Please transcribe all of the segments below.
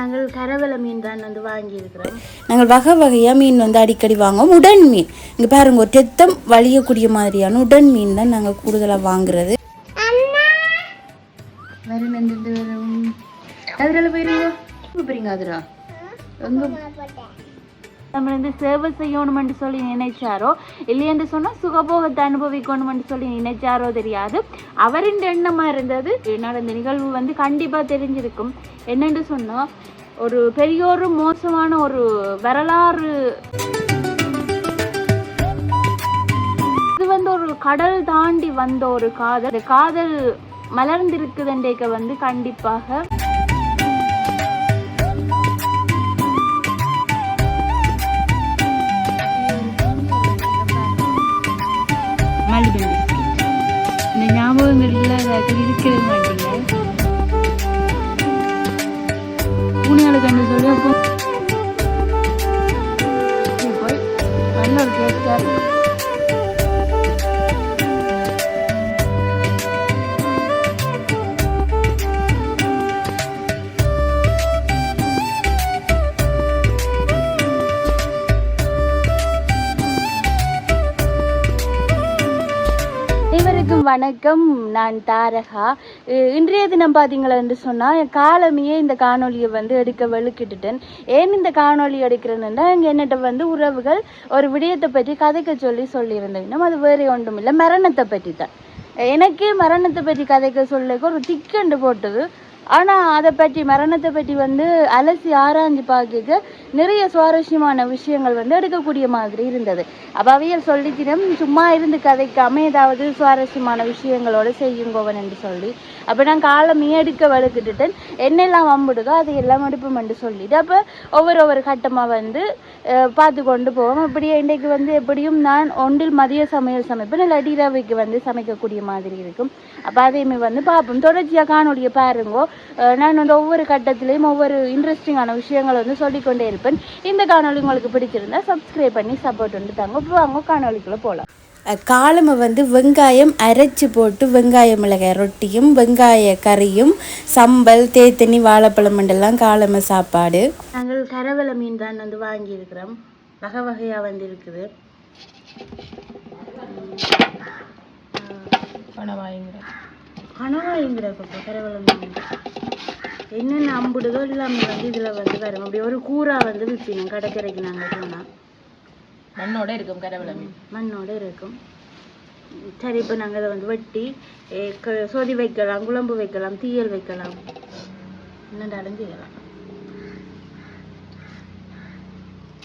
நாங்கள் கரவலை மீன் தான் வந்து வாங்கியிருக்கிறோம். நாங்கள் வகை வகையாக மீன் வந்து அடிக்கடி வாங்குவோம். உடன் மீன் இங்கே பாருங்க, ஒரு ரத்தம் வலியக்கூடிய மாதிரியான உடன் மீன் தான் நாங்கள் கூடுதலாக வாங்குறது. அதில் போயிருங்க அதுரா நம்ம வந்து சேவை செய்யணுமென்று சொல்லி நினைச்சாரோ இல்லையென்று சொன்னால் சுகபோகத்தை அனுபவிக்கணுமென்று சொல்லி நினைச்சாரோ தெரியாது. அவரின் எண்ணமாக இருந்தது. நடந்த நிகழ்வு வந்து கண்டிப்பாக தெரிஞ்சிருக்கும். என்னென்று சொன்னால் ஒரு பெரியோரு மோசமான ஒரு வரலாறு. இது வந்து ஒரு கடல் தாண்டி வந்த ஒரு காதல். காதல் மலர்ந்திருக்குதுன்றேக்க வந்து கண்டிப்பாக இந்த ஞாபகங்கள்ல இருக்கவே மாட்டீங்க. பூனையாளு கண்டு சொல்லி போய் நல்ல ஒரு டேஸ்டாக இருக்கும். வணக்கம், நான் தாரகா. இன்றைய தினம் பார்த்தீங்களா சொன்னால் காலமையே இந்த காணொலியை வந்து எடுக்க வெளுக்கிட்டுட்டேன். ஏன் இந்த காணொலி எடுக்கிறேன்னா இங்கே என்னட்ட வந்து உறவுகள் ஒரு விடயத்தை பற்றி கதைக்க சொல்லியிருந்தேன். அது வேறு ஒன்றும் இல்லை, மரணத்தை பற்றி தான். எனக்கே மரணத்தை பற்றி கதைக்க சொல்ல ஒரு திக்கண்டு போட்டது. ஆனால் அதை பற்றி மரணத்தை பற்றி வந்து அலசி ஆராய்ஞ்சு பார்க்க நிறைய சுவாரஸ்யமான விஷயங்கள் வந்து எடுக்கக்கூடிய மாதிரி இருந்தது. அப்போ அவையல் சொல்லிக்கிறேன், சும்மா இருந்து கதைக்காம ஏதாவது சுவாரஸ்யமான விஷயங்களோடு செய்யுங்கோவன் என்று சொல்லி அப்போ நான் காலமே எடுக்க வளர்க்கிட்டுட்டேன். என்னெல்லாம் வம்பிடுதோ அதை எல்லாம் எடுப்போம் என்று சொல்லிட்டு அப்போ ஒவ்வொரு கட்டமாக வந்து பார்த்து கொண்டு போவோம். அப்படியே இன்றைக்கு வந்து எப்படியும் நான் ஒன்றில் மதிய சமையல் சமைப்பேன், இல்லாட்டி இரவுக்கு வந்து சமைக்கக்கூடிய மாதிரி இருக்கும். அப்போ அதையுமே வந்து பார்ப்போம். தொடர்ச்சியாக காணொலியை பாருங்கோ. நான் வந்து ஒவ்வொரு கட்டத்திலையும் ஒவ்வொரு இன்ட்ரெஸ்டிங்கான விஷயங்களை வந்து சொல்லிக்கொண்டே இருப்பேன். இந்த காணொலி உங்களுக்கு பிடிச்சிருந்தா சப்ஸ்கிரைப் பண்ணி சப்போர்ட் வந்து தாங்க. இப்போ வாங்க காணொலிக்குள்ளே போகலாம். காலமை வந்து வெங்காயம் அரைச்சி போட்டு வெங்காய மிளகாய் ரொட்டியும் வெங்காய கறியும் சம்பல் தேத்தனி வாழைப்பழம் மண்டெல்லாம் காலமை சாப்பாடு. நாங்கள் கரவலை மீன் தான் வந்து வாங்கியிருக்கிறோம். வகை வகையாக வந்து இருக்குது. கணவாய்ங்கிற கொட்டை கரவலை மீன் என்னென்ன அம்புடுதோ இல்லாமல் வந்து இதில் வந்து வரும். அப்படி ஒரு கூறா வந்து விற்பினோம் கடைக்கரைக்கு. நாங்கள் போனால் மண்ணோட இருக்கும் கரவலை மீன், மண்ணோட இருக்கும். சரி, இப்போ நாங்கள் அதை வந்து வெட்டி சொதி வைக்கலாம், குழம்பு வைக்கலாம், தீயல் வைக்கலாம், என்னென்றாலும் செய்யலாம்.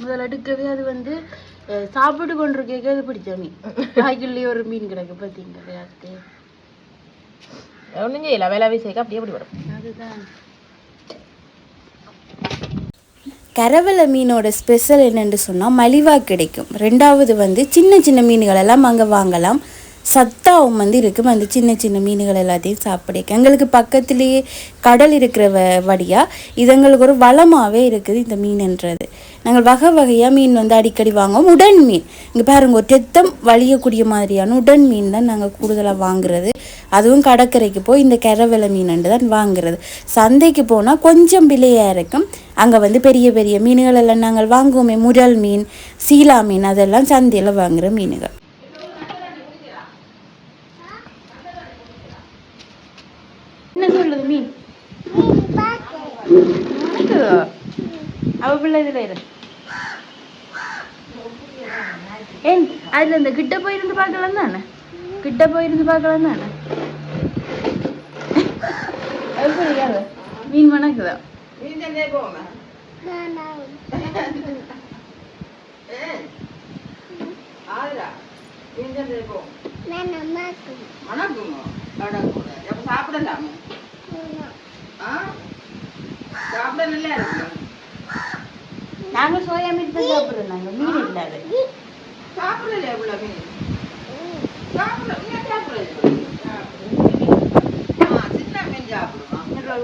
முதல்ல எடுக்கவே அது வந்து சாப்பிட்டு கொண்டிருக்கே அது பிடிச்ச மீன். காய்கறிலேயே ஒரு மீன் கிடக்கு பார்த்தீங்களா? ஒன்றும் செய்யலாம், வேலை சேர்க்க அப்படியே அப்படி வரும். அதுதான் கரவலை மீனோட ஸ்பெஷல் என்னென்னு சொன்னால் மலிவாக கிடைக்கும். ரெண்டாவது வந்து சின்ன சின்ன மீன்கள் எல்லாம் அங்கே வாங்கலாம். சத்தாவும் வந்து இருக்கும். அந்த சின்ன சின்ன மீன்கள் எல்லாத்தையும் சாப்பிடுங்க. எங்களுக்கு பக்கத்துலேயே கடல் இருக்கிற வழியாக இது எங்களுக்கு ஒரு வளமாகவே இருக்குது இந்த மீன்ன்றது. நாங்கள் வகை வகையாக மீன் வந்து அடிக்கடி வாங்குவோம். உடன் மீன் இங்கே பாருங்க, ஒரு ரத்தம் வலியக்கூடிய மாதிரியான உடன் மீன் தான் நாங்கள் கூடுதலாக வாங்குறது. அதுவும் கடற்கரைக்கு போய் இந்த கரவலை மீன் தான் வாங்குறது. சந்தைக்கு போனால் கொஞ்சம் விலையாக இருக்கும். அங்கே வந்து பெரிய பெரிய மீன்கள் எல்லாம் நாங்கள் வாங்குவோமே, முரல் மீன், சீலா மீன், அதெல்லாம் சந்தையில் வாங்குகிற மீன்கள். என்ன சொல்லுது மீன்? அவ பிள்ளை இதுல இரு. ஏன் அதுல இந்த கிட்ட போயிருந்து பார்க்கலாம் தானே? கிட்ட போயிருந்து பார்க்கலாம் தானே? மீன் வணக்குதா? நாங்க சோயா மீன் தான் சாப்பிடுறோம். நாங்க மீன் இல்லாத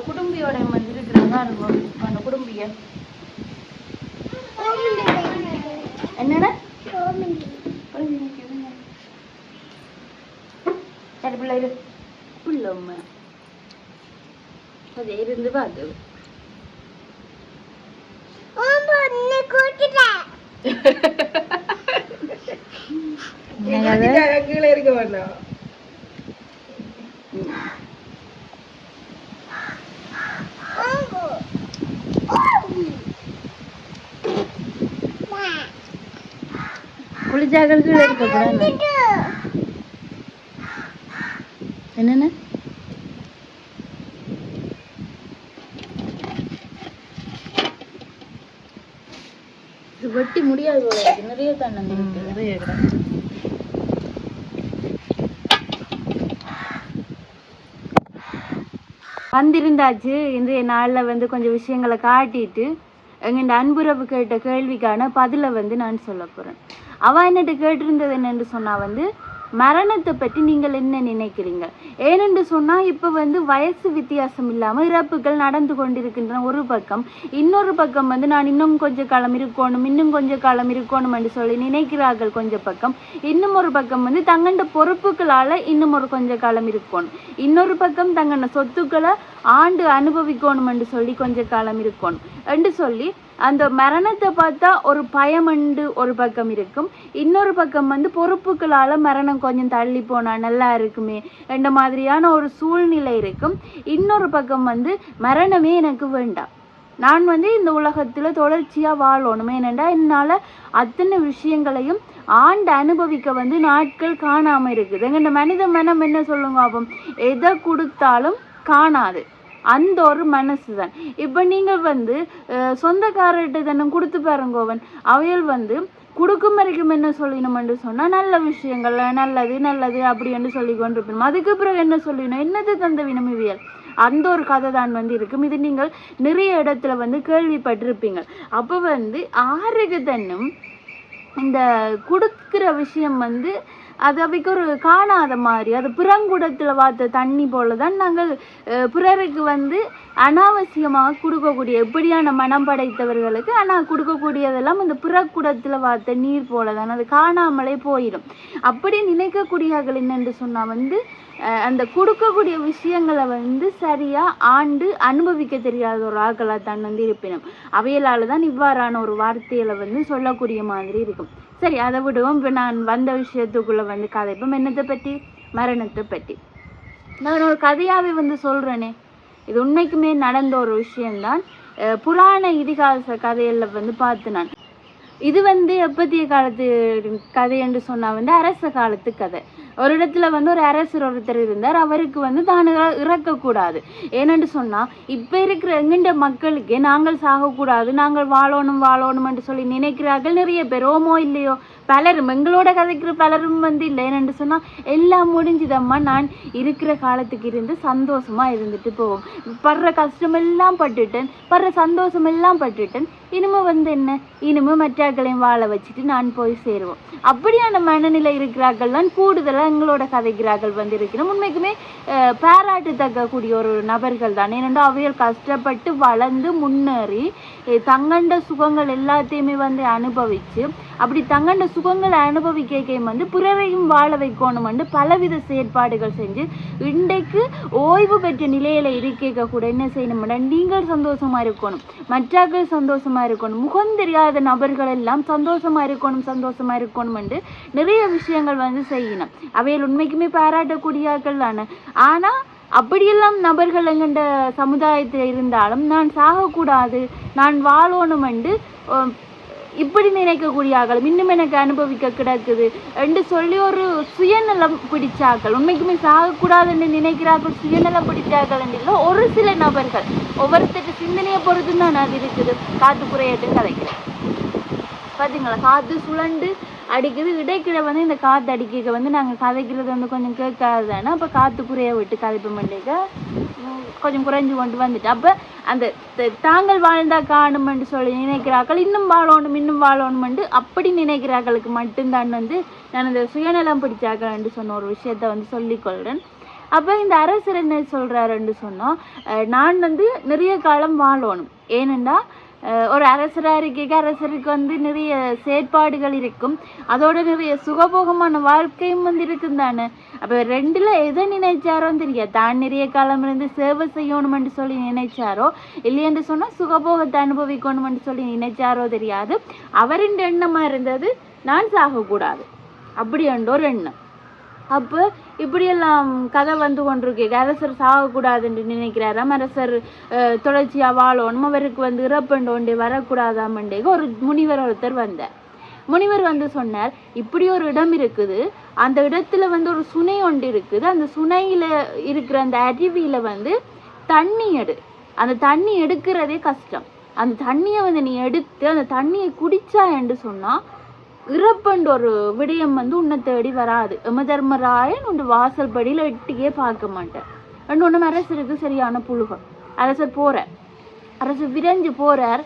குடும்பியோட வந்து இருக்கிறதா இருக்கும். அந்த குடும்பிய என்னடா சரி பிள்ளை பிள்ளை அது இருந்து பார்த்து குளிச்சாக்களுக்கு இருக்கக்கூடாது. என்னென்ன இது வெட்டி முடியாது போல இருக்கு. நிறைய தண்ணி இருக்கு. வந்திருந்தாச்சு. இன்றைய நாளில் வந்து கொஞ்சம் விஷயங்களை காட்டிட்டு எங்கள் அன்புறவு கேட்ட கேள்விக்கான பதிலை வந்து நான் சொல்ல போகிறேன். அவள் என்னட்டு கேட்டிருந்தது என்னென்று சொன்னால் வந்து மரணத்தை பற்றி நீங்கள் என்ன நினைக்கிறீங்க? ஏனென்று சொன்னால் இப்போ வந்து வயசு வித்தியாசம் இல்லாமல் இறப்புகள் நடந்து கொண்டிருக்கின்றன ஒரு பக்கம். இன்னொரு பக்கம் வந்து நான் இன்னும் கொஞ்சம் காலம் இருக்கணும், இன்னும் கொஞ்சம் காலம் இருக்கணும் என்று சொல்லி நினைக்கிறார்கள் கொஞ்சம் பக்கம். இன்னும் ஒரு பக்கம் வந்து தங்கண்ட பொறுப்புகளால் இன்னும் ஒரு கொஞ்சம் காலம் இருக்கணும். இன்னொரு பக்கம் தங்கண்ட சொத்துக்களை ஆண்டு அனுபவிக்கணும் என்று சொல்லி கொஞ்சம் காலம் இருக்கணும் என்று சொல்லி அந்த மரணத்தை பார்த்தா ஒரு பயம் ஒரு பக்கம் இருக்கும். இன்னொரு பக்கம் வந்து பொறுப்புகளால் மரணம் கொஞ்சம் தள்ளி போனால் நல்லா இருக்குமே என்ற மாதிரியான ஒரு சூழ்நிலை இருக்கும். இன்னொரு பக்கம் வந்து மரணமே எனக்கு வேண்டாம், நான் வந்து இந்த உலகத்தில் தொடர்ச்சியாக வாழணும், ஏனென்றா என்னால் அத்தனை விஷயங்களையும் ஆண்டு அனுபவிக்க வந்து நாட்கள் காணாமல் இருக்குது. எங்கள் மனித மனம் என்ன சொல்லுங்க, அப்போ எதை கொடுத்தாலும் காணாது அந்த ஒரு மனசு தான். இப்போ நீங்கள் வந்து சொந்தக்காரர்கிட்ட தானே கொடுத்து பாருங்கோவன், அவையல் வந்து கொடுக்கும் வரைக்கும் என்ன சொல்லணும்னு சொன்னால் நல்ல விஷயங்கள் நல்லது நல்லது அப்படி என்று சொல்லி கொண்டிருப்போம். அதுக்கு பிறகு என்ன சொல்லணும், என்னது தந்த வினமிவியல் அந்த ஒரு கதை தான் வந்து இருக்கும். இது நீங்கள் நிறைய இடத்துல வந்து கேள்விப்பட்டிருப்பீங்க. அப்போ வந்து ஆறுக்கு தன்னும் இந்த கொடுக்குற விஷயம் வந்து அது அவைக்கு ஒரு காணாத மாதிரி, அது பிறங்குடத்தில் வார்த்த தண்ணி போல தான் நாங்கள் பிறருக்கு வந்து அனாவசியமாக கொடுக்கக்கூடிய எப்படியான மனம் படைத்தவர்களுக்கு ஆனால் கொடுக்கக்கூடியதெல்லாம் இந்த பிறக்குடத்தில் வார்த்த நீர் போல தான், அது காணாமலே போயிடும். அப்படி நினைக்கக்கூடியவர்கள் என்னென்று சொன்னால் வந்து அந்த கொடுக்கக்கூடிய விஷயங்களை வந்து சரியாக ஆண்டு அனுபவிக்க தெரியாத ஒரு ஆட்களாக தான் வந்து இருப்பினும் அவையலால் தான் இவ்வாறான ஒரு வார்த்தைகளை வந்து சொல்லக்கூடிய மாதிரி இருக்கும். சரி, அதை விடுவோம். இப்போ நான் வந்த விஷயத்துக்குள்ளே வந்து கதைப்போம். என்னத்தை பற்றி? மரணத்தை பற்றி. நான் ஒரு கதையாகவே வந்து சொல்கிறேனே, இது உண்மைக்குமே நடந்த ஒரு விஷயம்தான். புராண இதிகாச கதையில் வந்து பார்த்து நான் இது வந்து எப்பத்திய காலத்து கதை என்று சொன்னால் வந்து அரச காலத்து கதை. ஒரு இடத்துல வந்து ஒரு அரசர் ஒருத்தர் இருந்தார். அவருக்கு வந்து தான் இறக்கக்கூடாது. ஏனென்று சொன்னால் இப்போ இருக்கிற எங்கண்ட மக்களுக்கே நாங்கள் சாகக்கூடாது, நாங்கள் வாழணும் என்று சொல்லி நினைக்கிறார்கள் நிறைய பேர். ஓமோ இல்லையோ பலரும், எங்களோட கதைக்கிற பலரும் வந்து இல்லை. ஏனென்று சொன்னால் எல்லாம் முடிஞ்சுதம்மா, நான் இருக்கிற காலத்துக்கு இருந்து சந்தோஷமாக இருந்துட்டு போவோம், படுற கஷ்டமெல்லாம் பட்டுட்டேன், படுற சந்தோஷமெல்லாம் பட்டுட்டேன், இனிமே வந்து என்ன, இனிமே மற்றாக்களையும் வாழ வச்சுட்டு நான் போய் சேருவோம். அப்படியான மனநிலை இருக்கிறார்கள் தான் கூடுதலாக எங்களோட கதைக்கிறார்கள் வந்து இருக்கிறோம். உண்மைக்குமே பாராட்டத்தக்கக்கூடிய ஒரு நபர்கள் தான். ஏனென்றால் அவைகள் கஷ்டப்பட்டு வளர்ந்து முன்னேறி தங்கண்ட சுகங்கள் எல்லாத்தையுமே வந்து அனுபவித்து, அப்படி தங்கண்ட சுகங்களை அனுபவிக்க வந்து பிறரையும் வாழ வைக்கணும் வந்து பலவித செயற்பாடுகள் செஞ்சு இன்றைக்கு ஓய்வு பெற்ற நிலையில இருக்க கூட என்ன செய்யணும்னா, நீங்கள் சந்தோஷமா இருக்கணும், மற்றாக்கள் சந்தோஷமா இருக்கணும், முகம் தெரியாத நபர்கள் எல்லாம் சந்தோஷமா இருக்கணும் என்று நிறைய விஷயங்கள் வந்து செய்யணும். அவையில் உண்மைக்குமே பாராட்டக்கூடியாக்கள் தானே. ஆனா அப்படியெல்லாம் நபர்கள் எங்கண்ட சமுதாயத்தில் இருந்தாலும் நான் சாகக்கூடாது, நான் வாழணும் என்று இப்படி நினைக்கக்கூடியாக்கள் இன்னும் எனக்கு அனுபவிக்க கிடக்குது என்று சொல்லி ஒரு சுயநலம் பிடிச்சாக்கள், உண்மைக்குமே சாகக்கூடாதுன்னு நினைக்கிறார்கள், சுயநலம் பிடிச்சாக்கள் இல்லை ஒரு சில நபர்கள். ஒவ்வொருத்தருக்கு சிந்தனையை பொறுத்து தான் அது இருக்குது. காத்து குறையட்டுன்னு கதைக்கிறேன் பார்த்தீங்களா, காற்று சுழண்டு அடிக்குது, இடைக்கிட வந்து இந்த காற்று அடிக்க வந்து நாங்கள் கதைக்கிறது வந்து கொஞ்சம் கேட்காது தானே. அப்போ காற்று குறைய விட்டு கதைப்ப மாட்டேங்க கொஞ்சம் குறைஞ்சு கொண்டு வந்துட்டு, அப்போ அந்த தாங்கள் வாழ்ந்தா காணுமென்று சொல்லி நினைக்கிறார்கள், இன்னும் வாழணுமென்று அப்படி நினைக்கிறார்களுக்கு மட்டும்தான் வந்து நான் இந்த சுயநலம் பிடிச்சாக்கள் என்று சொன்ன ஒரு விஷயத்த வந்து சொல்லிக்கொள்கிறேன். அப்போ இந்த அரசர் என்ன சொல்கிறாருன்னு சொன்னால், நான் வந்து நிறைய காலம் வாழணும். ஏனென்றா ஒரு அரசராக இருக்க அரசருக்கு வந்து நிறைய செயற்பாடுகள் இருக்கும், அதோட நிறைய சுகபோகமான வாழ்க்கையும் வந்து இருக்கும் தானே. அப்போ ரெண்டில் எதை நினைச்சாரோ தெரியாது, தான் நிறைய காலம் இருந்து சேவை செய்யணுமென்று சொல்லி நினைச்சாரோ இல்லையென்று சொன்னால் சுகபோகத்தை அனுபவிக்கணுமென்று சொல்லி நினைச்சாரோ தெரியாது. அவரின் எண்ணமாக இருந்தது நான் சாகக்கூடாது அப்படி என்ற ஒரு எண்ணம். அப்போ இப்படியெல்லாம் கதை வந்து கொண்டிருக்கு. அரசர் சாகக்கூடாதுன்னு நினைக்கிறாராம். அரசர் தொடர்ச்சியாக வாழணும், அவருக்கு வந்து இறப்பண்டு ஒன்றே வரக்கூடாதாமண்டே ஒரு முனிவர் ஒருத்தர் வந்தார். முனிவர் வந்து சொன்னார், இப்படி ஒரு இடம் இருக்குது, அந்த இடத்துல வந்து ஒரு சுனை ஒன்று இருக்குது, அந்த சுனையில் இருக்கிற அந்த அருவியில் வந்து தண்ணி அந்த தண்ணி எடுக்கிறதே கஷ்டம். அந்த தண்ணியை வந்து நீ எடுத்து அந்த தண்ணியை குடிச்சா என்று சொன்னால் இறப்பண்டு ஒரு விடயம் வந்து உன்னை தேடி வராது. யமதர்மராயன் உன் வாசல் படியில் எட்டியே பார்க்க மாட்டேன். ஒன்று அரசருக்கு சரியான புழுகம். அரசர் போகிறார், அரசர் விரைஞ்சு போகிறார்.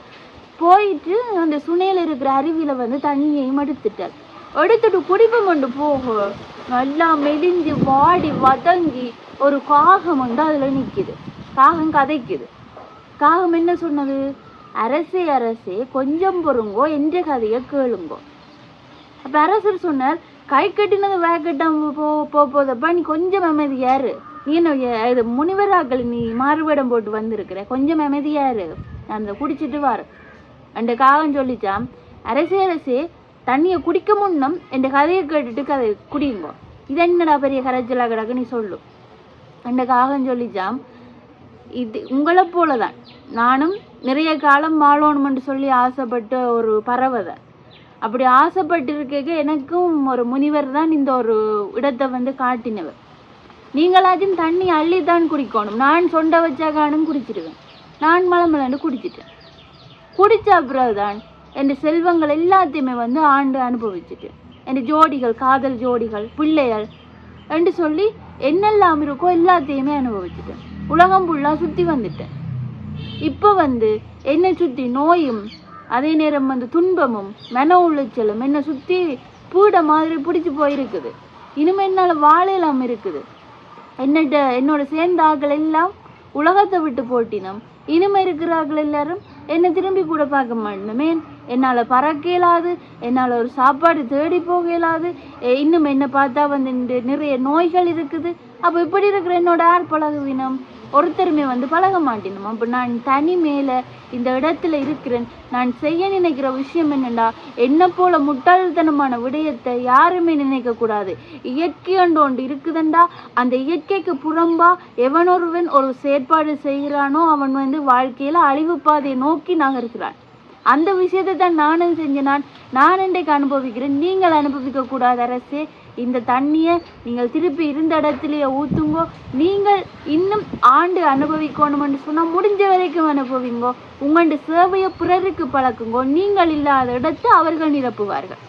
போயிட்டு அந்த சுனையில் இருக்கிற அருவியில் வந்து தண்ணியையும் எடுத்துட்டு குடிப்பம் கொண்டு போகும். நல்லா மெலிஞ்சு வாடி வதங்கி ஒரு காகம் வந்து அதில் நிற்கிது. காகம் கதைக்குது. காகம் என்ன சொன்னது? அரசே அரசே கொஞ்சம் பொறுங்கோ, என்ற கதையை கேளுங்கோ. அப்போ அரசர் சொன்னார், கை கட்டினது வேக்கட்டாம போதப்பா, நீ கொஞ்சம் அமைதியாரு, நீ என்ன இது முனிவராக்கள், நீ மாறுவேடம் போட்டு வந்திருக்கிற, கொஞ்சம் அமைதியாரு, நான் அந்த குடிச்சிட்டு வாரு. அந்த காகம் சொல்லிச்சான், அரசே அரசே தண்ணியை குடிக்க முன்னம் என் கதையை கேட்டுட்டு கதை குடியுங்கோ, இது என்னடா பெரிய கரைச்சலா கிடக்கு நீ சொல்லு. அந்த காகம் சொல்லிச்சான், இது உங்களை போலதான், நானும் நிறைய காலம் வாழணும்னு சொல்லி ஆசைப்பட்ட ஒரு பறவை. அப்படி ஆசைப்பட்டிருக்க எனக்கும் ஒரு முனிவர் தான் இந்த ஒரு இடத்தை வந்து காட்டினவர். நீங்களாச்சும் தண்ணி அள்ளித்தான் குடிக்கணும், நான் சொண்டை வச்சா காணும் குடிச்சிடுவேன். நான் மலமலன்னு குடிச்சிட்டேன். குடிச்ச பிறகுதான் என் செல்வங்கள் எல்லாத்தையுமே வந்து ஆண்டு அனுபவிச்சுட்டு, என் ஜோடிகள், காதல் ஜோடிகள், பிள்ளைகள் என்று சொல்லி என்னெல்லாம் இருக்கோ எல்லாத்தையுமே அனுபவிச்சுட்டேன். உலகம் ஃபுல்லாக சுற்றி வந்துட்டேன். இப்போ வந்து என்னை சுற்றி நோயும் அதே நேரம் வந்து துன்பமும் மன உளைச்சலும் என்னை சுற்றி பூட மாதிரி பிடிச்சி போயிருக்குது. இனிமேல் என்னால் வாழையெல்லாம் இருக்குது. என்னோட சேர்ந்த ஆக்கள் எல்லாம் உலகத்தை விட்டு போட்டினோம். இனிமேல் இருக்கிறார்கள் எல்லாரும் என்னை திரும்பி கூட பார்க்க மாட்டேனுமே. என்னால் பறக்க இயலாது, என்னால் ஒரு சாப்பாடு தேடி போக இயலாது. இன்னும் என்னை பார்த்தா வந்து நிறைய நோய்கள் இருக்குது. அப்போ இப்படி இருக்கிற என்னோட யார் பழகுவினம்? ஒருத்தருமே வந்து பழக மாட்டேனும். அப்போ நான் தனி மேலே இந்த இடத்துல இருக்கிறேன். நான் செய்ய நினைக்கிற விஷயம் என்னண்டா, என்னை போல முட்டாள்தனமான விடயத்தை யாருமே நினைக்கக்கூடாது. இயற்கை ஒன்று இருக்குதுண்டா, அந்த இயற்கைக்கு புறம்பா எவனொருவன் ஒரு செயற்பாடு செய்கிறானோ அவன் வந்து வாழ்க்கையில் அழிவு பாதையை நோக்கி நகர்கிறான். அந்த விஷயத்தை தான் நானும் செஞ்சேன். நான் இன்றைக்கு அனுபவிக்கிறேன், நீங்கள் அனுபவிக்க கூடாது. அரசே, இந்த தண்ணியை நீங்கள் திருப்பி இருந்த இடத்துலையே ஊற்றுங்கோ. நீங்கள் இன்னும் ஆண்டு அனுபவிக்கணும்னு சொன்னால் முடிஞ்ச வரைக்கும் அனுபவிங்கோ. உங்களோட சேவையை பிறருக்கு பழக்குங்கோ. நீங்கள் இல்லாத இடத்தை அவர்கள் நிரப்புவார்கள்.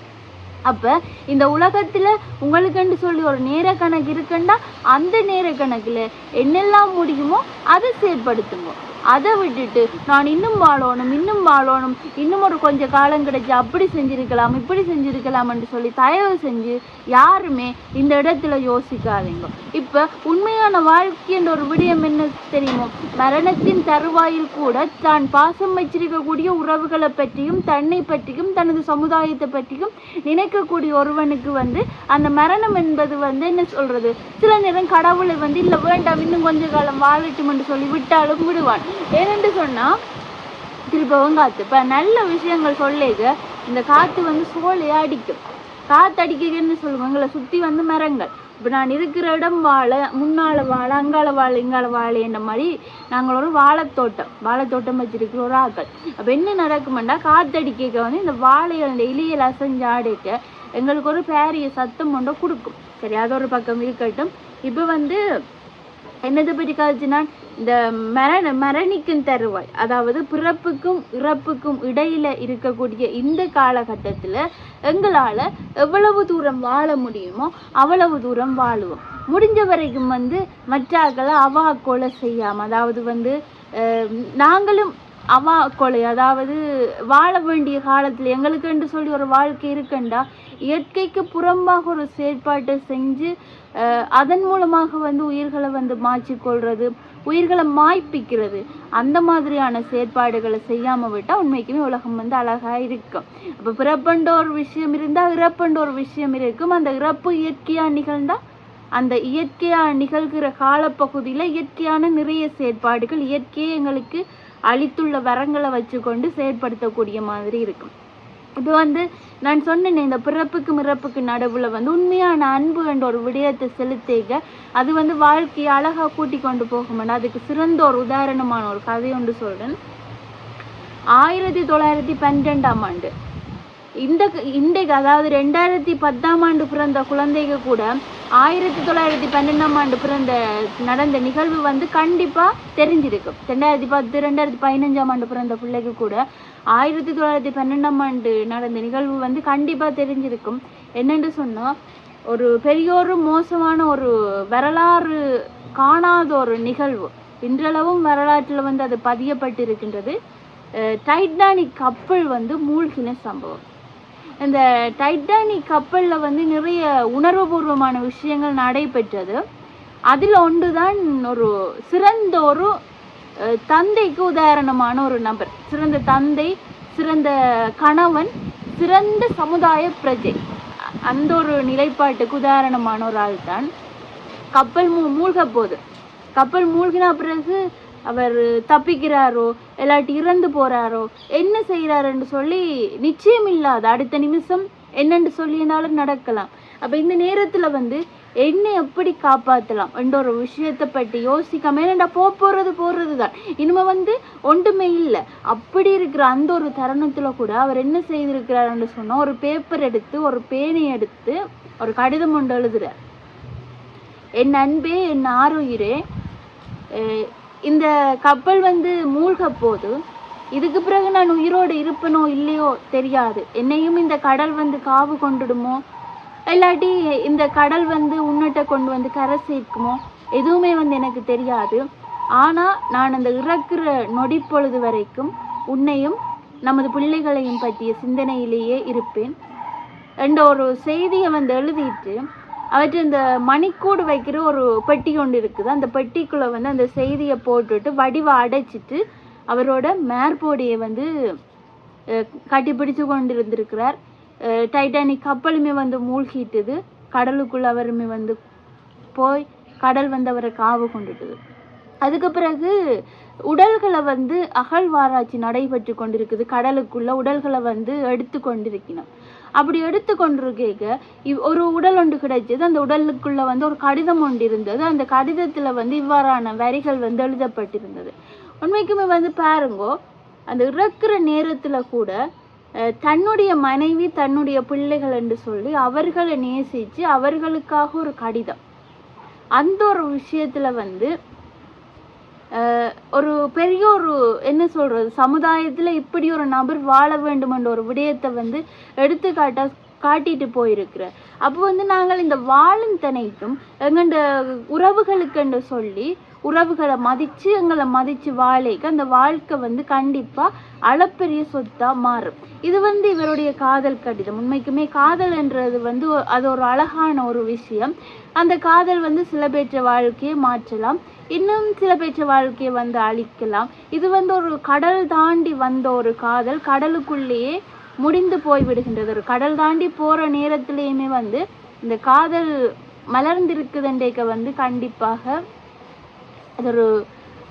அப்போ இந்த உலகத்தில் உங்களுக்குன்னு சொல்லி ஒரு நேர கணக்கு இருக்குண்டா, அந்த நேர கணக்கில் என்னெல்லாம் முடியுமோ அதை செயற்படுத்துங்க. அதை விட்டுட்டு நான் இன்னும் வாழணும், இன்னும் ஒரு கொஞ்சம் காலம் கிடைச்சி அப்படி செஞ்சுருக்கலாம், இப்படி செஞ்சுருக்கலாம்னு சொல்லி தயவு செஞ்சு யாருமே இந்த இடத்துல யோசிக்காதீங்க. இப்போ உண்மையான வாழ்க்கைன்ற ஒரு விடயம் என்ன தெரியுமோ, மரணத்தின் தருவாயில் கூட தான் பாசம் வச்சிருக்கக்கூடிய உறவுகளை பற்றியும் தன்னை பற்றியும் தனது சமுதாயத்தை பற்றியும் நினைக்கக்கூடிய ஒருவனுக்கு வந்து அந்த மரணம் என்பது வந்து என்ன சொல்றது, சில நேரம் கடவுளை வந்து இல்லை வேண்டாம் இன்னும் கொஞ்ச காலம் வாழட்டும்னு சொல்லி விட்டாலும் விடுவான். ஏனென்று சொன்னால் திருப்பவும் காற்று. இப்போ நல்ல விஷயங்கள் சொல்லிக்க இந்த காற்று வந்து சோலையை அடிக்கும். காற்று அடிக்குதுன்னு சொல்லுவோம். எங்களை சுற்றி வந்து மரங்கள். இப்போ நான் இருக்கிற இடம் வாழை, முன்னால் வாழை, அங்கால வாழை, இங்கால வாழைன்ற மாதிரி நாங்கள் ஒரு வாழைத்தோட்டம் வச்சிருக்கிற ஒரு ஆக்கள். அப்போ என்ன நடக்குமெண்டா, காற்றடிக்க வந்து இந்த வாழைகள் இந்த இலையில் அசைஞ்சு ஆடைக்க எங்களுக்கு ஒரு பேரிய சத்தம் ஒன்றை கொடுக்கும். சரி, அது ஒரு பக்கம் இருக்கட்டும். இப்போ வந்து என்னதை பற்றி காய்ச்சினா, இந்த மரணிக்கும் தருவாய், அதாவது பிறப்புக்கும் இறப்புக்கும் இடையில இருக்கக்கூடிய இந்த காலகட்டத்தில் எங்களால் எவ்வளவு தூரம் வாழ முடியுமோ அவ்வளவு தூரம் வாழுவோம். முடிஞ்ச வரைக்கும் வந்து மற்றாக்களை அவா கொலை செய்யாமல், அதாவது வந்து நாங்களும் அவா கொலை, அதாவது வாழ வேண்டிய காலத்தில் எங்களுக்கு என்று சொல்லி ஒரு வாழ்க்கை இருக்குண்டா, இயற்கைக்கு புறம்பாக ஒரு செயற்பாட்டை செஞ்சு அதன் மூலமாக வந்து உயிர்களை வந்து மாற்றிக்கொள்வது, உயிர்களை மாய்ப்பிக்கிறது, அந்த மாதிரியான செயற்பாடுகளை செய்யாமல் விட்டால் உண்மைக்குமே உலகம் வந்து அழகாக இருக்கும். அப்போ பிறப்புன்ற ஒரு விஷயம் இருந்தால் இறப்புன்ற ஒரு விஷயம் இருக்கும். அந்த இறப்பு இயற்கையாக நிகழ்ந்தால் அந்த இயற்கையாக நிகழ்கிற காலப்பகுதியில் இயற்கையான நிறைய செயற்பாடுகள் இயற்கையை எங்களுக்கு அளித்துள்ள வரங்களை வச்சு கொண்டு செயற்படுத்தக்கூடிய மாதிரி இருக்கும். இது வந்து நான் சொன்னேன், இந்த பிறப்புக்கும் இறப்புக்கு நடுவில் வந்து உண்மையான அன்பு என்ற ஒரு விடயத்தை செலுத்திக்க அது வந்து வாழ்க்கையை அழகாக கூட்டி கொண்டு போக மாட்டேன். அதுக்கு சிறந்த ஒரு உதாரணமான ஒரு கதை ஒன்று சொல்கிறேன். 1912ஆம் ஆண்டு இன்றைக்கு அதாவது 2010ஆம் ஆண்டு பிறந்த குழந்தைங்க கூட 1912ஆம் ஆண்டு நடந்த நிகழ்வு வந்து கண்டிப்பாக தெரிஞ்சிருக்கும். 2010 2015ஆம் ஆண்டு பிறந்த பிள்ளைக்கு கூட 1912ஆம் ஆண்டு நடந்த நிகழ்வு வந்து கண்டிப்பாக தெரிஞ்சிருக்கும். என்னென்று சொன்னால், ஒரு பெரியோரு மோசமான ஒரு வரலாறு காணாத ஒரு நிகழ்வு இன்றளவும் வரலாற்றில் வந்து அது பதியப்பட்டிருக்கின்றது. டைட்டானிக் கப்பல் வந்து மூழ்கின சம்பவம். இந்த டைட்டானிக் கப்பலில் வந்து நிறைய உணர்வுபூர்வமான விஷயங்கள் நடைபெற்றது. அதில் ஒன்று தான் ஒரு சிறந்த ஒரு தந்தைக்கு உதாரணமான ஒரு நபர், சிறந்த தந்தை, சிறந்த கணவன், சிறந்த சமுதாய பிரஜை, அந்த ஒரு நிலைப்பாட்டுக்கு உதாரணமான ஒரு ஆள் தான். கப்பல் மூழ்க போகுது. கப்பல் மூழ்கின பிறகு அவர் தப்பிக்கிறாரோ இல்லாட்டி இறந்து போறாரோ என்ன செய்கிறாருன்னு சொல்லி நிச்சயம் இல்லாத அடுத்த நிமிஷம் என்னென்று சொல்லினாலும் நடக்கலாம். அப்போ இந்த நேரத்தில் வந்து என்னை எப்படி காப்பாற்றலாம் என்ற ஒரு விஷயத்தை பற்றி யோசிக்காம, ஏன்னா போகிறது தான் இனிமே வந்து ஒன்றுமே இல்லை. அப்படி இருக்கிற அந்த ஒரு தருணத்தில் கூட அவர் என்ன செய்திருக்கிறாருன்னு சொன்னால், ஒரு பேப்பர் எடுத்து ஒரு பேனை எடுத்து ஒரு கடிதம் ஒன்று எழுதுறார். என் அன்பே, என் ஆரோயிரே, இந்த கப்பல் வந்து மூழ்க போது இதுக்கு பிறகு நான் உயிரோடு இருப்பனோ இல்லையோ தெரியாது. என்னையும் இந்த கடல் வந்து காவு கொண்டுடுமோ இல்லாட்டி இந்த கடல் வந்து உன்னிட்ட கொண்டு வந்து கரை சேர்க்குமோ எதுவுமே வந்து எனக்கு தெரியாது. ஆனால் நான் அந்த இறக்குற நொடி பொழுது வரைக்கும் உன்னையும் நமது பிள்ளைகளையும் பற்றிய சிந்தனையிலேயே இருப்பேன் என்ற ஒரு செய்தியை வந்து எழுதிட்டு அவற்றை இந்த மணிக்கூடு வைக்கிற ஒரு பெட்டி கொண்டு இருக்குது. அந்த பெட்டிக்குள்ளே வந்து அந்த செய்தியை போட்டுட்டு வடிவை அடைச்சிட்டு அவரோட மேற்போடியை வந்து கட்டிப்பிடிச்சு கொண்டு இருந்திருக்கிறார். டைட்டானிக் கப்பலுமே வந்து மூழ்கிட்டுது. கடலுக்குள்ள அவருமே வந்து போய் கடல் வந்து அவரை காவு கொண்டுட்டுது. அதுக்கு பிறகு உடல்களை வந்து அகழ்வாராய்ச்சி நடைபெற்று கொண்டிருக்குது. கடலுக்குள்ள உடல்களை வந்து எடுத்து கொண்டிருக்கணும். அப்படி எடுத்து கொண்டிருக்க ஒரு உடல் ஒன்று கிடைச்சது. அந்த உடலுக்குள்ள வந்து ஒரு கடிதம் ஒன்று இருந்தது. அந்த கடிதத்தில் வந்து இவ்வாறான வரிகள் வந்து எழுதப்பட்டிருந்தது. உண்மைக்குமே வந்து பாருங்கோ, அந்த இறக்குற நேரத்தில் கூட தன்னுடைய மனைவி தன்னுடைய பிள்ளைகள் என்று சொல்லி அவர்களை நேசித்து அவர்களுக்காக ஒரு கடிதம், அந்த ஒரு விஷயத்தில் வந்து ஒரு பெரிய ஒரு என்ன சொல்கிறது, சமுதாயத்தில் இப்படி ஒரு நபர் வாழ வேண்டும் என்ற ஒரு விடயத்தை வந்து காட்டிட்டு போயிருக்கிறார். அப்போ வந்து நாங்கள் இந்த வாழும் தனைக்கும் எங்கண்ட உறவுகளுக்குன்னு சொல்லி உறவுகளை மதித்து எங்களை மதித்து வாழைக்கு அந்த வாழ்க்கை வந்து கண்டிப்பாக அளப்பெரிய சொத்தாக மாறும். இது வந்து இவருடைய காதல் கடிதம். உண்மைக்குமே காதல் என்றது வந்து அது ஒரு அழகான ஒரு விஷயம். அந்த காதல் வந்து சில பேற்ற வாழ்க்கையை மாற்றலாம், இன்னும் சில பேற்ற வாழ்க்கையை வந்து அழிக்கலாம். இது வந்து ஒரு கடல் தாண்டி வந்த ஒரு காதல் கடலுக்குள்ளேயே முடிந்து போய் விடுகின்றது. ஒரு கடல் தாண்டி போகிற நேரத்திலேயுமே வந்து இந்த காதல் மலர்ந்திருக்குதுன்றேக்க வந்து கண்டிப்பாக அது ஒரு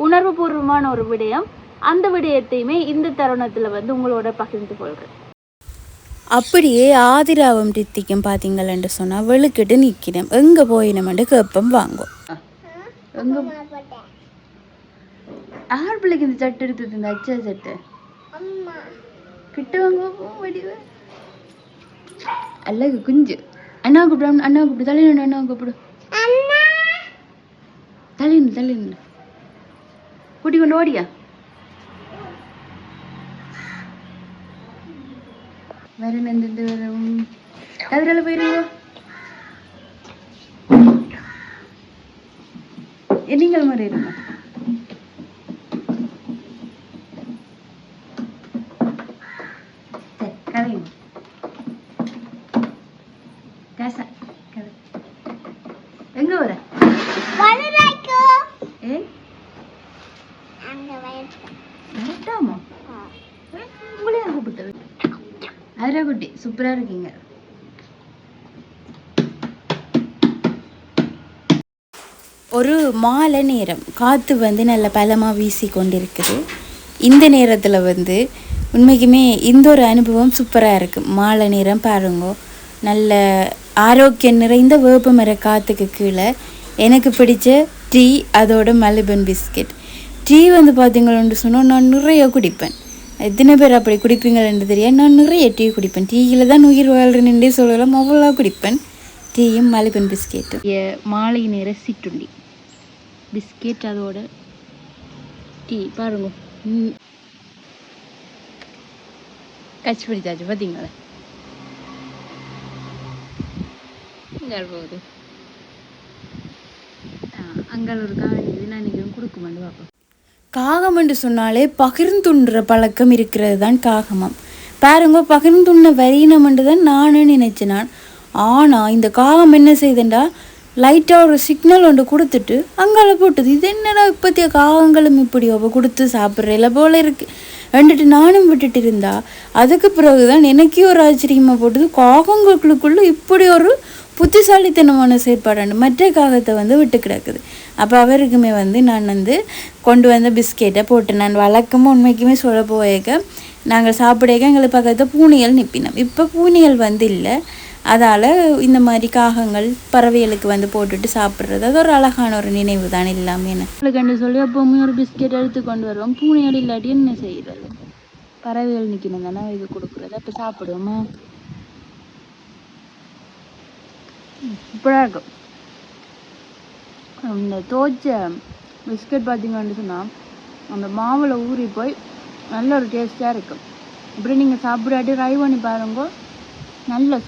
உணர்வுபூர்வமான ஒரு விடயம். அந்த விடயத்தையுமே இந்த தருணத்தில் வந்து உங்களோட பகிர்ந்து கொள்கிறேன். அப்படியே ஆதிராவும் ரித்திக்கும் பார்த்தீங்களன்னு சொன்னால் வெளுக்கிட்டு நிற்கிறோம். எங்கே போயினோம்னு கேட்போம். வாங்கும் எங்கே ஆறு பிள்ளைக்கு இந்த சட்டை எடுத்தது, இந்த அச்சா சட்டை கிட்ட வாங்க வடிவு அல்ல குஞ்சு. அண்ணா கூப்பிடு, அண்ணா கூப்பிடு, தலையில அண்ணா கூப்பிடு, தலையில கூட்டி கொண்டு ஓடியா. வேற என்ன வரும் அதில் போயிருவோம். நீங்கள் மாதிரி இருங்க. கதைங்க காசா கதை எங்க வர வரட்டாமா உங்களையா கூப்பிட்டது. அதிரா குட்டி சூப்பரா இருக்கீங்க. ஒரு மாலை நேரம் காற்று வந்து நல்ல பலமாக வீசி கொண்டிருக்குது. இந்த நேரத்தில் வந்து உண்மைக்குமே இந்த ஒரு அனுபவம் சூப்பராக இருக்குது. மாலை நேரம் பாருங்கோ, நல்ல ஆரோக்கியம் நிறைந்த வேப்பமர காற்றுக்கு கீழே எனக்கு பிடிச்ச டீ, அதோட மலிபன் பிஸ்கெட். டீ வந்து பார்த்தீங்களோன்னு சொன்னால் நான் நிறைய குடிப்பேன். எத்தனை பேர் அப்படி குடிப்பீங்கன்னு தெரியாது. நான் நிறைய டீ குடிப்பேன். டீயில் தான் உயிர் வாழ்றேன்னே சொல்லலாம், அவ்வளோ குடிப்பேன். டீயும் மலிபன் பிஸ்கெட்டும். மாலை நேர சிற்றுண்டி பிஸ்கெட் அதோட டீ பாருங்க. கச்சி பிடிச்சாச்சு பார்த்தீங்களா? போகுது அங்கே ஒரு காவடி நான் நீங்கள் கொடுக்குமான்னு பார்ப்போம். காகம் என்று சொன்னாலே பகிர்ந்துண்ற பழக்கம் இருக்கிறது தான் காகமம். பாருங்க, பகிர்ந்துண்ண வரியினம்ன்று தான் நானும் நினைச்சேன். ஆனால் இந்த காகம் என்ன செய்தேன்டா, லைட்டாக ஒரு சிக்னல் ஒன்று கொடுத்துட்டு அங்கால போட்டுது. இது என்னடா இப்போத்திய காகங்களும் இப்படி அவ கொடுத்து சாப்பிட்றல போல இருக்கு வந்துட்டு நானும் விட்டுட்டு இருந்தா. அதுக்கு பிறகுதான் எனக்கே ஒரு ஆச்சரியமாக போட்டுது, காகங்களுக்குள்ளே இப்படி ஒரு புத்திசாலித்தனமான செயற்பாடாண்டு மற்ற காகத்தை வந்து விட்டு கிடக்குது. அப்போ அவருக்குமே வந்து நான் வந்து கொண்டு வந்த பிஸ்கெட்டை போட்டு நான் வழக்கமாக உண்மைக்குமே சொல்ல போயிருக்க நாங்கள் சாப்பிடக்க எங்களுக்கு பக்கத்தில் பூனைகள் நிற்பினோம். இப்போ பூனைகள் வந்து இல்லை, அதால் இந்த மாதிரி காகங்கள் பறவைகளுக்கு வந்து போட்டுட்டு சாப்பிட்றது அது ஒரு அழகான ஒரு நினைவு தான் எல்லாமே. கண்டு சொல்லி அப்போவுமே ஒரு பிஸ்கெட் எடுத்து கொண்டு வருவோம். பூனைகள் இல்லாட்டி என்ன செய்கிறது, பறவைகள் நிற்கணும் தானே இது கொடுக்குறது. அப்போ சாப்பிடுவோமா? இப்படியா இருக்கும். இந்த தோச்ச பிஸ்கெட் பார்த்தீங்கன்னு சொன்னால் அந்த மாவில் ஊறி போய் நல்ல ஒரு டேஸ்ட்டாக இருக்கும். இப்படி நீங்கள் சாப்பிடாட்டி ட்ரை பண்ணி பாருங்க, நல்ல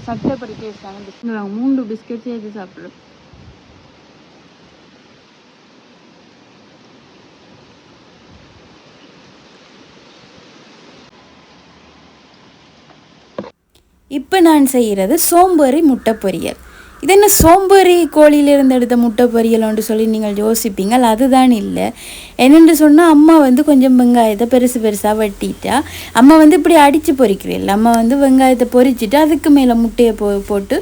சட்டப்படி டேஸ்டான பிஸ்கெட். நாங்கள் 3 பிஸ்கெட் சேர்த்து சாப்பிட்றோம். இப்போ நான் செய்கிறது சோம்பேறி முட்டை பொரியல். இது என்ன சோம்பேறி கோழியிலிருந்து எடுத்த முட்டை பொரியல்னு சொல்லி நீங்கள் யோசிப்பீங்க. அதுதான் இல்லை. என்னென்று சொன்னால் அம்மா வந்து கொஞ்சம் வெங்காயத்தை பெருசாக வெட்டிட்டா. அம்மா வந்து இப்படி அடித்து பொரிக்கிறீல்ல, அம்மா வந்து வெங்காயத்தை பொரிச்சிட்டு அதுக்கு மேலே முட்டையை போட்டு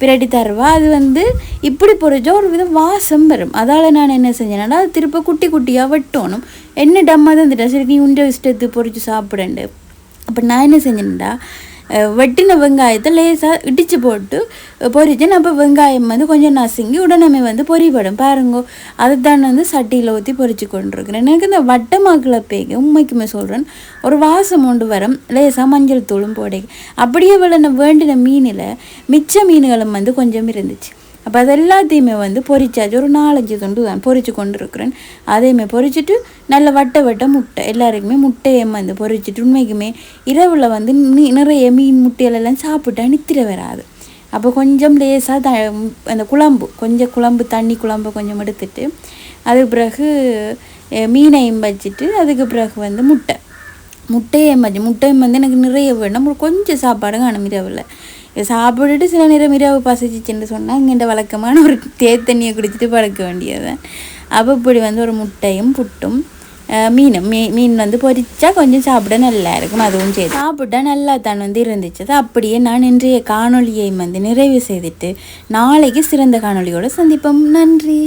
பிரட்டி தருவா. அது வந்து இப்படி பொரிச்சா ஒரு விதம் வாசம் வரும். அதால் நான் என்ன செஞ்சேன்னா அது திருப்ப குட்டி குட்டியாக வெட்டணும். என்ன டம்மா தான் வந்துட்டா, சரி நீ உண்டை இஷ்டத்து பொரித்து சாப்பிடண்டு. அப்போ நான் என்ன செஞ்சேன்டா, வெட்டின வெங்காயத்தை லேசாக இடித்து போட்டு பொரிச்சேன். அப்போ வெங்காயம் வந்து கொஞ்சம் நசுங்கி உடனே வந்து பொரிபடும் பாருங்கோ. அதுதான் வந்து சட்டியில் ஊற்றி பொரிச்சு கொண்டிருக்கிறேன். எனக்கு இந்த வட்டமாக்கில் பேக்க உண்மைக்குமே சொல்கிறேன் ஒரு வாசம் கொண்டு வரும். லேசாக மஞ்சள் தூளும் போட அப்படியே வேண்டின மீனில் மிச்ச மீன்களும் வந்து கொஞ்சம் இருந்துச்சு. அப்போ அது எல்லாத்தையுமே வந்து பொரிச்சாச்சு. ஒரு 4-5 துண்டு தான் பொரிச்சு கொண்டு இருக்கிறேன். அதையுமே பொரிச்சிட்டு நல்ல வட்ட முட்டை எல்லாருக்குமே முட்டையை வந்து பொரிச்சிட்டு உண்மைக்குமே இரவில் வந்து நிறைய மீன் முட்டையிலெல்லாம் சாப்பிட்டா நித்திர வராது. அப்போ கொஞ்சம் லேசாக அந்த குழம்பு தண்ணி குழம்பு கொஞ்சம் எடுத்துட்டு அதுக்கு பிறகு மீனையும் வச்சுட்டு அதுக்கு பிறகு வந்து முட்டையும் வந்து எனக்கு நிறைய வேணும். கொஞ்சம் சாப்பாடு காணும் இரவில். சாப்பிட்டுட்டு சில நேரம் இரவு பசிச்சிச்சுன்னு சொன்னால் இங்கே வழக்கமான ஒரு தேத்தண்ணியை குடிச்சிட்டு பழக்க வேண்டியது. அப்போ இப்படி வந்து ஒரு முட்டையும் புட்டும் மீன் வந்து பொரிச்சா கொஞ்சம் சாப்பிட நல்லா இருக்கும். அதுவும் சரி சாப்பிட்டா நல்லா தான் வந்து இருந்துச்சு. அப்படியே நான் இன்றைய காணொலியை வந்து நிறைவு செய்துட்டு நாளைக்கு சிறந்த காணொலியோடு சந்திப்போம். நன்றி.